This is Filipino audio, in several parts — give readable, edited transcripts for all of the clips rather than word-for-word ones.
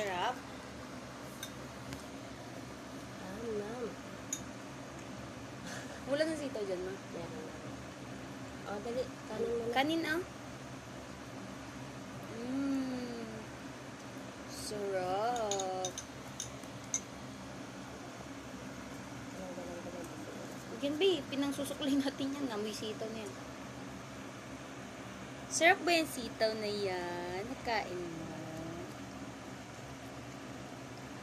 Sarap. Nam. Wala na sitaw dyan, ma. Meron. O, dali. Kanin mo na. Kanin, ah. Sarap. Yan, ba, pinangsusuklay natin yan. Namoy sitaw na yan. Sarap ba yung sitaw na yan? Nakain mo.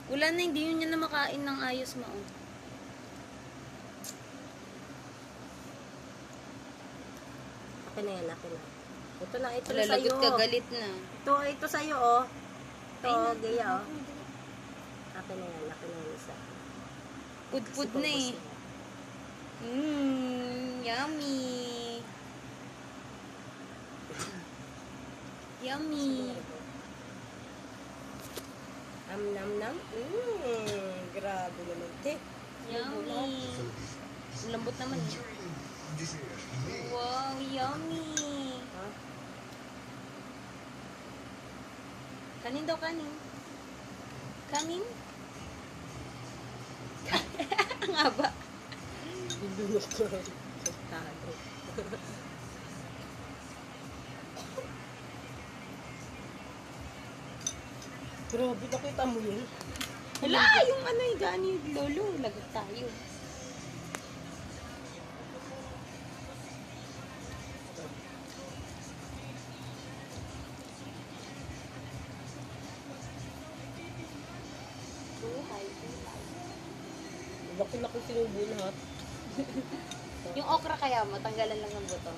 Wala na, hindi yun yan na makain ng ayos mo. Oh. Akin na yan, akin na. Ito na sa'yo. Lalagot ka, galit na. Ito sa'yo, oh. Ito, Ay, gaya, oh. Akin na yan isa. Pud-pud Kasi na eh. paubos na yan. Yummy. Yummy. Nam. Grabe naman, te. Yummy. Ang lambot naman eh. Wow, yummy. Ha? Kanin daw, kanin. Kanin? Ang haba. Bibunok ko. Tado. Grabe, nakita mo yun? Hala, yung ano yung gani, lolo. Lagot tayo. Buhay. Laki-laki sinubo lahat. Yung okra kaya, matanggalan lang ng buto.